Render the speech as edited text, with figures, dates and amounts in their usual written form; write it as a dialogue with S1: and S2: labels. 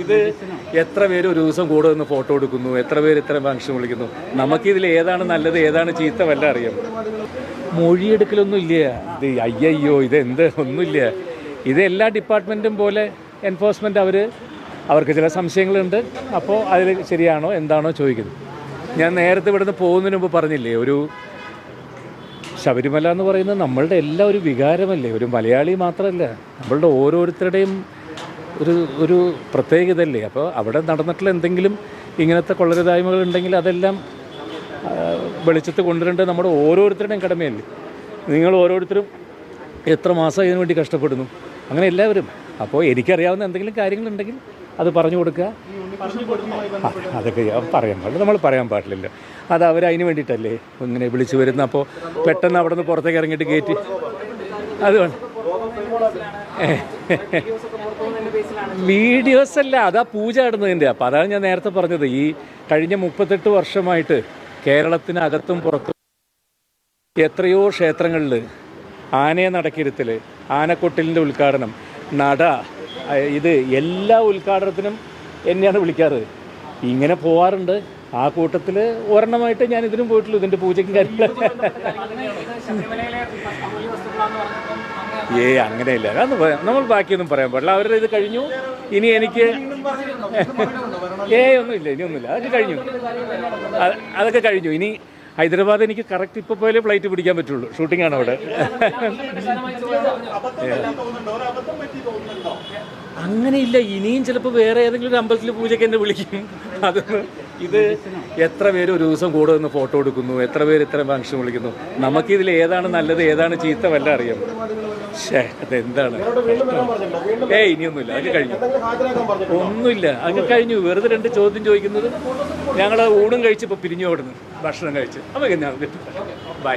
S1: ഇത് എത്ര പേര് ഒരു ദിവസം കൂടെ നിന്ന് ഫോട്ടോ എടുക്കുന്നു, എത്ര പേര് ഇത്ര ഫംഗ്ഷൻ വിളിക്കുന്നു. നമുക്കിതിൽ ഏതാണ് നല്ലത് ഏതാണ് ചീത്ത വല്ല അറിയാം. മൊഴിയെടുക്കലൊന്നും ഇല്ല. ഇത് അയ്യോ ഇതെന്ത് ഒന്നുമില്ല. ഇത് എല്ലാ ഡിപ്പാർട്ട്മെൻറ്റും പോലെ എൻഫോഴ്സ്മെൻറ്റ് അവർക്ക് ചില സംശയങ്ങളുണ്ട്. അപ്പോൾ അതിൽ ശരിയാണോ എന്താണോ ചോദിക്കുന്നത്. ഞാൻ നേരത്തെ ഇവിടുന്ന് പോകുന്നതിന് മുമ്പ് പറഞ്ഞില്ലേ, ഒരു ശബരിമല എന്ന് പറയുന്നത് നമ്മളുടെ എല്ലാ ഒരു വികാരമല്ലേ, ഒരു മലയാളി മാത്രമല്ല, നമ്മളുടെ ഓരോരുത്തരുടെയും ഒരു പ്രത്യേകതയല്ലേ. അപ്പോൾ അവിടെ നടന്നിട്ടുള്ള എന്തെങ്കിലും ഇങ്ങനത്തെ കൊള്ളരുതായ്മകൾ ഉണ്ടെങ്കിൽ അതെല്ലാം വെളിച്ചത്ത് കൊണ്ടുവരേണ്ടത് നമ്മുടെ ഓരോരുത്തരുടെയും കടമയല്ലേ. നിങ്ങൾ ഓരോരുത്തരും എത്ര മാസം ഇതിനു വേണ്ടി കഷ്ടപ്പെടുന്നു, അങ്ങനെ എല്ലാവരും. അപ്പോൾ എനിക്കറിയാവുന്ന എന്തെങ്കിലും കാര്യങ്ങളുണ്ടെങ്കിൽ അത് പറഞ്ഞു കൊടുക്കുക. അതൊക്കെ പറയാൻ പാടില്ല, നമ്മൾ പറയാൻ പാടില്ലല്ലോ. അത് അവരതിന് വേണ്ടിയിട്ടല്ലേ ഇങ്ങനെ വിളിച്ചു വരുന്നത്. അപ്പോൾ പെട്ടെന്ന് അവിടെ നിന്ന് പുറത്തേക്ക് ഇറങ്ങിയിട്ട് കയറ്റി അതുകൊണ്ട് വീഡിയോസ് അല്ല, അതാ പൂജ ഇടുന്നതിൻ്റെ. അപ്പോൾ അതാണ് ഞാൻ നേരത്തെ പറഞ്ഞത്. ഈ കഴിഞ്ഞ 38 വർഷമായിട്ട് കേരളത്തിനകത്തും പുറത്തും എത്രയോ ക്ഷേത്രങ്ങളിൽ ആനയെ നടക്കിരുത്തൽ, ആനക്കൊട്ടിലിൻ്റെ ഉദ്ഘാടനം, നട, ഇത് എല്ലാ ഉദ്ഘാടനത്തിനും എന്നെയാണ് വിളിക്കാറ്. ഇങ്ങനെ പോവാറുണ്ട്. ആ കൂട്ടത്തിൽ ഒരെണ്ണമായിട്ട് ഞാൻ ഇതിനും പോയിട്ടുള്ളൂ, ഇതിൻ്റെ പൂജയ്ക്കും കാര്യങ്ങളൊക്കെ. അങ്ങനെയില്ല, അതൊന്നും നമ്മൾ ബാക്കിയൊന്നും പറയാൻ പാടില്ല. അവരുടെ ഇത് കഴിഞ്ഞു. ഇനി എനിക്ക് ഒന്നുമില്ല, ഇനിയൊന്നുമില്ല. അതൊക്കെ കഴിഞ്ഞു. ഇനി ഹൈദരാബാദ് എനിക്ക് കറക്റ്റ് ഇപ്പോൾ പോയാലേ ഫ്ലൈറ്റ് പിടിക്കാൻ പറ്റുള്ളൂ. ഷൂട്ടിംഗ് ആണ് അവിടെ. അങ്ങനെയില്ല. ഇനിയും ചിലപ്പോൾ വേറെ ഏതെങ്കിലും ഒരു അമ്പലത്തിൽ പൂജയ്ക്ക് എന്നെ വിളിക്കും. അതൊന്ന് ഇത് എത്ര പേര് ഒരു ദിവസം കൂടെ നിന്ന് ഫോട്ടോ എടുക്കുന്നു, എത്ര പേര് ഇത്ര ഫംഗ്ഷൻ വിളിക്കുന്നു. നമുക്കിതിൽ ഏതാണ് നല്ലത് ഏതാണ് ചീത്ത വല്ല അറിയാം. അതെന്താണ്? ഇനിയൊന്നുമില്ല, അതൊക്കെ കഴിഞ്ഞു. ഒന്നുമില്ല, അതൊക്കെ കഴിഞ്ഞു. വെറുതെ 2 ചോദ്യം ചോദിക്കുന്നത്. ഞങ്ങൾ ഊണും കഴിച്ച് ഇപ്പോൾ പിരിഞ്ഞു ഓടുന്നു, ഭക്ഷണം കഴിച്ച്. അപ്പോൾ ഞാൻ ബൈ.